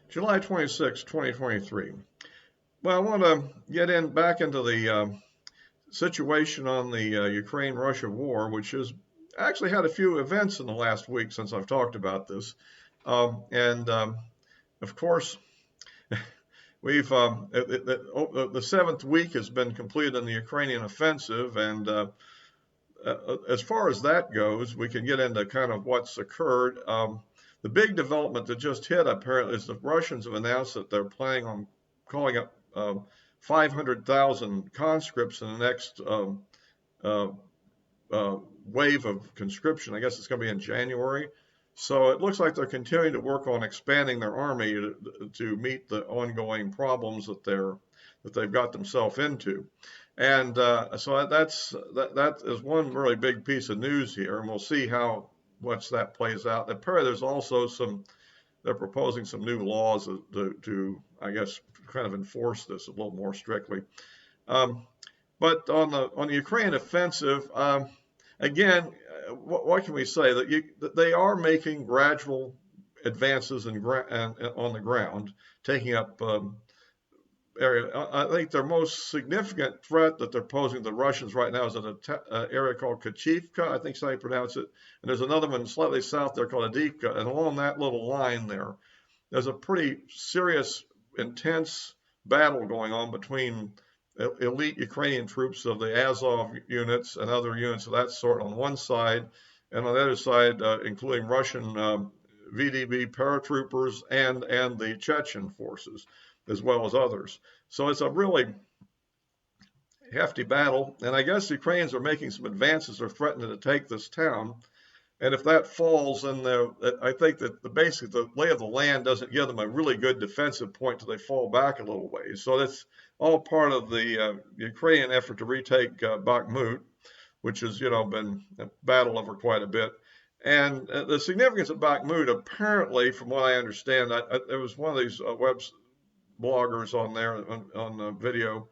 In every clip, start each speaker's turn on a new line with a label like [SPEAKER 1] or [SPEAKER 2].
[SPEAKER 1] July 26, 2023. Well, I want to get back into the situation on the Ukraine-Russia war, which has actually had a few events in the last week since I've talked about this. And of course, we've the seventh week has been completed in the Ukrainian offensive, and as far as that goes, we can get into kind of what's occurred. The big development that just hit apparently is the Russians have announced that they're planning on calling up 500,000 conscripts in the next uh, wave of conscription. I guess it's going to be in January. So it looks like they're continuing to work on expanding their army to meet the ongoing problems that they've got themselves into. And so that is one really big piece of news here, and we'll see how much that plays out. Apparently, there's also they're proposing some new laws to I guess, kind of enforce this a little more strictly. Um, but on the Ukraine offensive, again, what can we say? That they are making gradual advances on the ground, taking up area. I think their most significant threat that they're posing to the Russians right now is an area called Kachivka, I think is how you pronounce it. And there's another one slightly south there called Adivka. And along that little line there's a pretty serious, intense battle going on between elite Ukrainian troops of the Azov units and other units of that sort on one side, and on the other side, including Russian VDB paratroopers and the Chechen forces, as well as others. So it's a really hefty battle, and I guess the Ukrainians are making some advances. They're threatening to take this town, and if that falls, then I think that basically the lay of the land doesn't give them a really good defensive point till they fall back a little ways. So that's all part of the Ukrainian effort to retake Bakhmut, which has been a battle over quite a bit. And the significance of Bakhmut, apparently, from what I understand, there was one of these web bloggers on there on the video,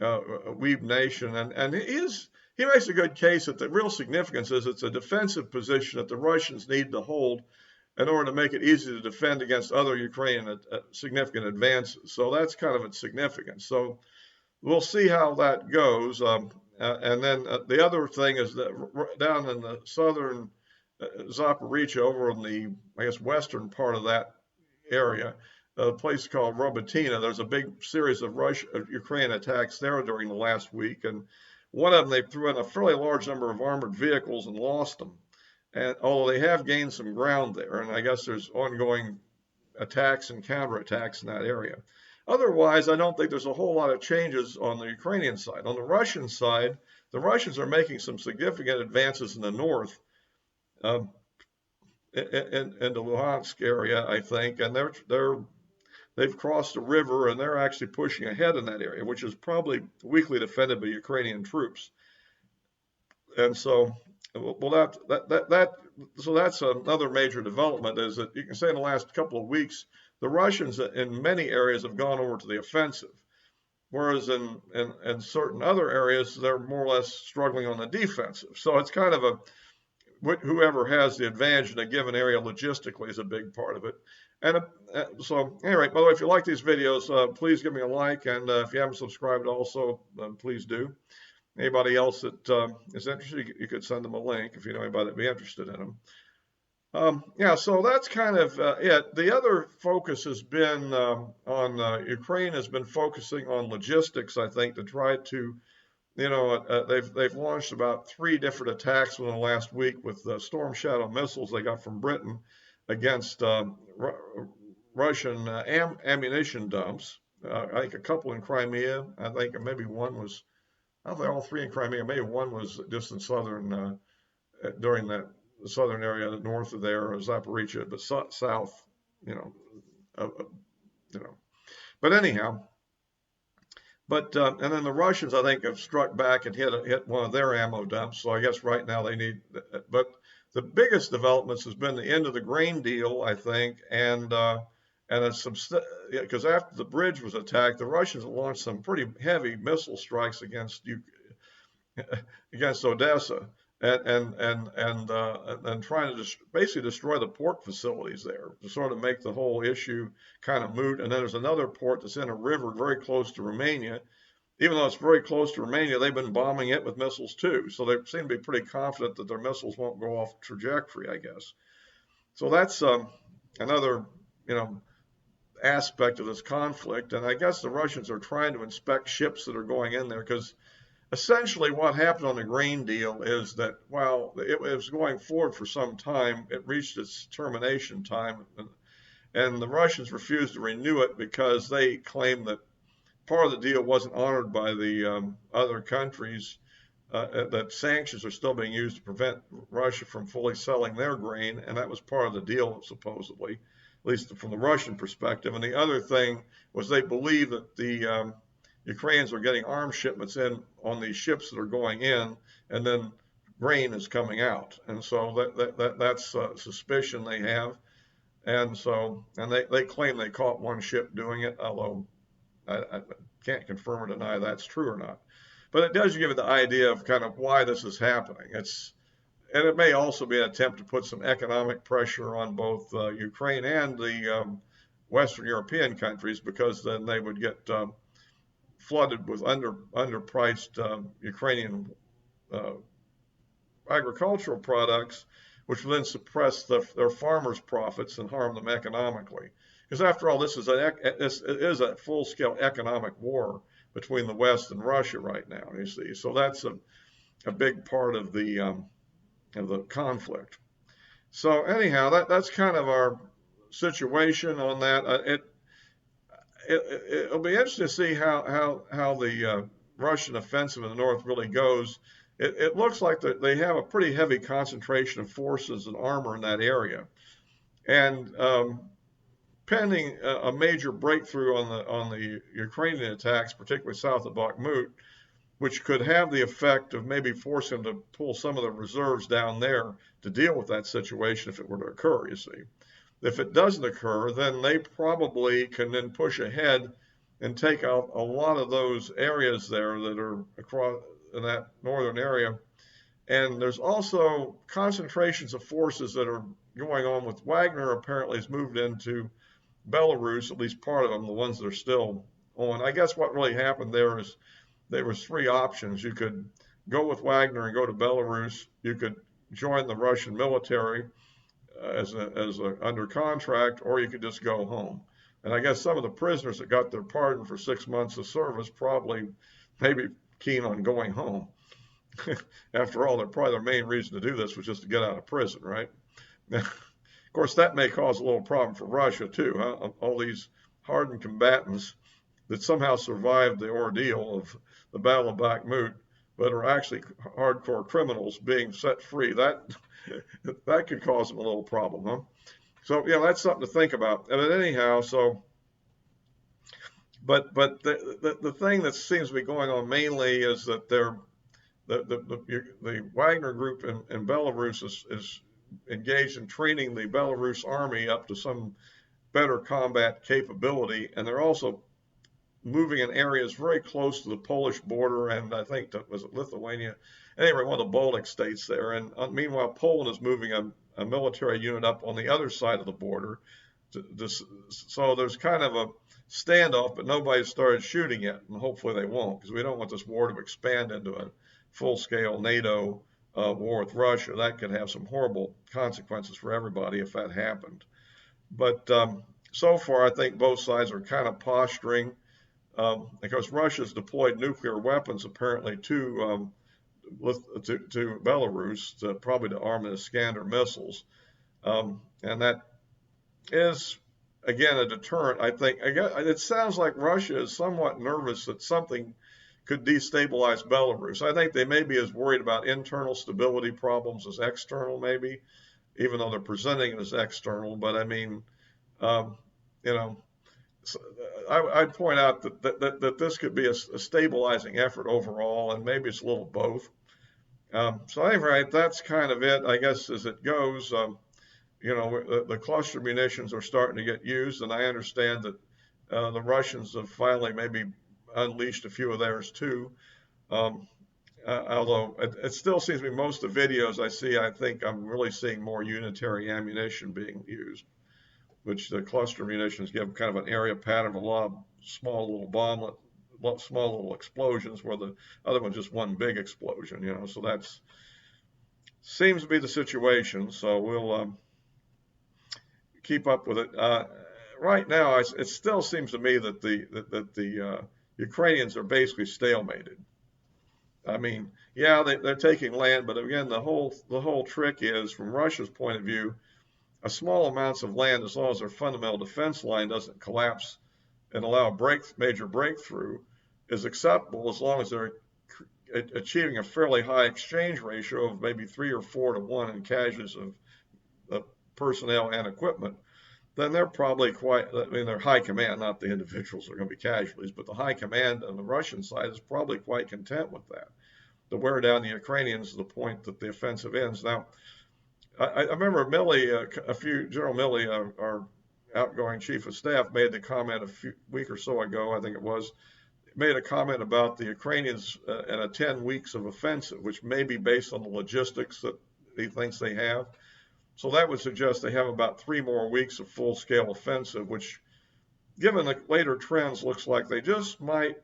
[SPEAKER 1] Weeb Nation, and he makes a good case that the real significance is it's a defensive position that the Russians need to hold in order to make it easy to defend against other Ukrainian significant advances. So that's kind of its significance. So we'll see how that goes. And then the other thing is that down in the southern Zaporizhzhia, over in the, I guess, western part of that area, a place called Robotina. There's a big series of Ukrainian attacks there during the last week, and one of them they threw in a fairly large number of armored vehicles and lost them. And although they have gained some ground there, and I guess there's ongoing attacks and counterattacks in that area. Otherwise, I don't think there's a whole lot of changes on the Ukrainian side. On the Russian side, the Russians are making some significant advances in the north, in the Luhansk area, I think, and they've crossed the river and they're actually pushing ahead in that area, which is probably weakly defended by Ukrainian troops. And so, well, so that's another major development. Is that you can say in the last couple of weeks, the Russians in many areas have gone over to the offensive, whereas in certain other areas they're more or less struggling on the defensive. So it's kind of whoever has the advantage in a given area logistically is a big part of it. And so, anyway, by the way, if you like these videos, please give me a like, and if you haven't subscribed also, please do. Anybody else that is interested, you could send them a link if you know anybody that'd be interested in them. Yeah, so that's kind of it. The other focus has been on Ukraine has been focusing on logistics, I think, to try to they've launched about 3 different attacks within the last week with Storm Shadow missiles they got from Britain against Russian ammunition dumps. I think a couple in Crimea. I think maybe one was, I don't think all 3 in Crimea. Maybe one was just in southern, during that southern area north of there, Zaporizhzhia, but south, you know. But anyhow. But and then the Russians, I think, have struck back and hit one of their ammo dumps. So I guess right now they need. But the biggest developments has been the end of the grain deal, I think, and it's because after the bridge was attacked, the Russians launched some pretty heavy missile strikes against Odessa, and trying to basically destroy the port facilities there to sort of make the whole issue kind of moot. And then there's another port that's in a river very close to Romania. Even though it's very close to Romania, they've been bombing it with missiles too. So they seem to be pretty confident that their missiles won't go off trajectory, I guess. So that's another, you know, aspect of this conflict. And I guess the Russians are trying to inspect ships that are going in there because essentially what happened on the grain deal is that while it was going forward for some time, it reached its termination time, and the Russians refused to renew it because they claimed that part of the deal wasn't honored by the other countries, that sanctions are still being used to prevent Russia from fully selling their grain, and that was part of the deal, supposedly, at least from the Russian perspective. And the other thing was they believe that the Ukrainians are getting arms shipments in on these ships that are going in, and then grain is coming out. And so that's a suspicion they have. And so, and they claim they caught one ship doing it, although I can't confirm or deny that's true or not. But it does give you the idea of kind of why this is happening. And it may also be an attempt to put some economic pressure on both Ukraine and the Western European countries, because then they would get flooded with underpriced Ukrainian uh, agricultural products, which will then suppress their farmers' profits and harm them economically. Because after all, this is a full-scale economic war between the West and Russia right now. You see, so that's a big part of the conflict. So anyhow, that's kind of our situation on that. It'll be interesting to see how the Russian offensive in the north really goes. It looks like they have a pretty heavy concentration of forces and armor in that area, and pending a major breakthrough on the Ukrainian attacks, particularly south of Bakhmut, which could have the effect of maybe forcing them to pull some of the reserves down there to deal with that situation if it were to occur, you see. If it doesn't occur, then they probably can then push ahead and take out a lot of those areas there that are across in that northern area. And there's also concentrations of forces that are going on with Wagner. Apparently has moved into Belarus, at least part of them, the ones that are still on. I guess what really happened there is there was three options. You could go with Wagner and go to Belarus. You could join the Russian military as under contract, or you could just go home. And I guess some of the prisoners that got their pardon for 6 months of service probably maybe keen on going home. After all, probably their main reason to do this was just to get out of prison, right? Of course, that may cause a little problem for Russia too. Huh? All these hardened combatants that somehow survived the ordeal of the Battle of Bakhmut, but are actually hardcore criminals being set free. That could cause them a little problem, huh? So yeah, that's something to think about. And anyhow, so but the thing that seems to be going on mainly is that the Wagner group in Belarus is engaged in training the Belarus army up to some better combat capability, and they're also moving in areas very close to the Polish border, and I think that was Lithuania, anyway, one of the Baltic states there. And meanwhile, Poland is moving a military unit up on the other side of the border. So there's kind of a standoff, but nobody's started shooting yet, and hopefully they won't, because we don't want this war to expand into a full-scale NATO war with Russia. That could have some horrible consequences for everybody if that happened. But so far, I think both sides are kind of posturing. Because Russia's deployed nuclear weapons apparently to Belarus, probably to arm the Iskander missiles, and that is again a deterrent. I think it sounds like Russia is somewhat nervous that something could destabilize Belarus. I think they may be as worried about internal stability problems as external, maybe, even though they're presenting it as external. But I mean, you know. I'd point out that this could be a stabilizing effort overall, and maybe it's a little both. So anyway, that's kind of it, I guess, as it goes. The cluster munitions are starting to get used, and I understand that the Russians have finally maybe unleashed a few of theirs too. although it still seems to be most of the videos I see, I think I'm really seeing more unitary ammunition being used, which the cluster munitions give kind of an area pattern of a lot of small little bomblet, small little explosions, where the other one's just one big explosion, you know. So that's seems to be the situation. So we'll keep up with it. Right now, it still seems to me that the Ukrainians are basically stalemated. I mean, yeah, they're taking land, but again, the whole trick is, from Russia's point of view, a small amounts of land, as long as their fundamental defense line doesn't collapse and allow a major breakthrough, is acceptable as long as they're achieving a fairly high exchange ratio of maybe 3 or 4 to 1 in casualties of personnel and equipment. Then they're probably they're high command, not the individuals that are going to be casualties, but the high command on the Russian side is probably quite content with that, to wear down the Ukrainians to the point that the offensive ends. Now, I remember General Milley, our outgoing chief of staff, made the comment a week or so ago, I think it was, made a comment about the Ukrainians and a 10 weeks of offensive, which may be based on the logistics that he thinks they have. So that would suggest they have about 3 more weeks of full-scale offensive, which, given the later trends, looks like they just might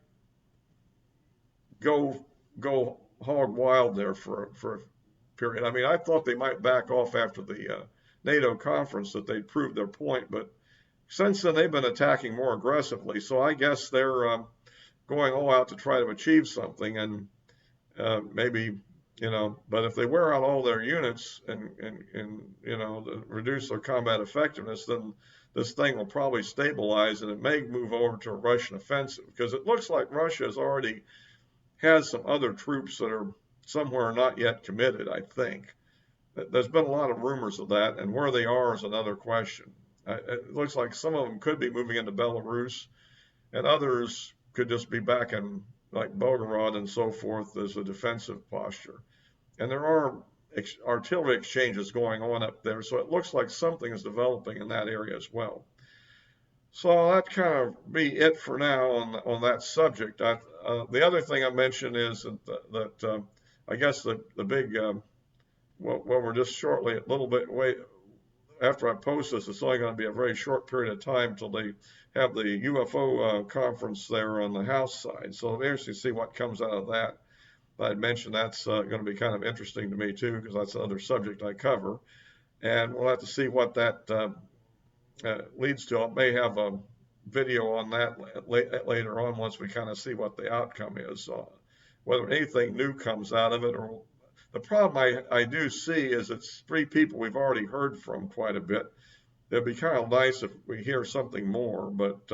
[SPEAKER 1] go hog wild there for a period. I mean, I thought they might back off after the NATO conference, that they'd proved their point, but since then they've been attacking more aggressively. So I guess they're going all out to try to achieve something, and maybe, you know, but if they wear out all their units and you know, reduce their combat effectiveness, then this thing will probably stabilize, and it may move over to a Russian offensive, because it looks like Russia has some other troops that are somewhere not yet committed, I think. There's been a lot of rumors of that, and where they are is another question. It looks like some of them could be moving into Belarus, and others could just be back in, like, Belgorod and so forth, as a defensive posture. And there are artillery exchanges going on up there, so it looks like something is developing in that area as well. So that kind of be it for now on that subject. The other thing I mentioned is that I guess the big, well, we're just shortly, a little bit away. After I post this, it's only going to be a very short period of time until they have the UFO conference there on the House side. So we'll actually see what comes out of that. I'd mentioned that's going to be kind of interesting to me too, because that's another subject I cover. And we'll have to see what that leads to. I may have a video on that later on, once we kind of see what the outcome is, whether anything new comes out of it. Or the problem I do see is it's 3 people we've already heard from quite a bit. It'd be kind of nice if we hear something more, but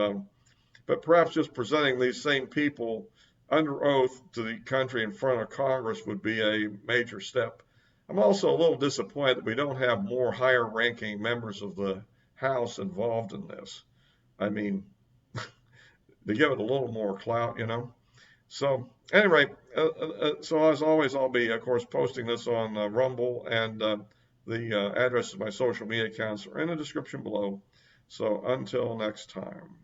[SPEAKER 1] perhaps just presenting these same people under oath to the country in front of Congress would be a major step. I'm also a little disappointed that we don't have more higher ranking members of the House involved in this. I mean, to give it a little more clout, you know. So anyway, so as always, I'll be, of course, posting this on Rumble, and the address of my social media accounts are in the description below. So until next time.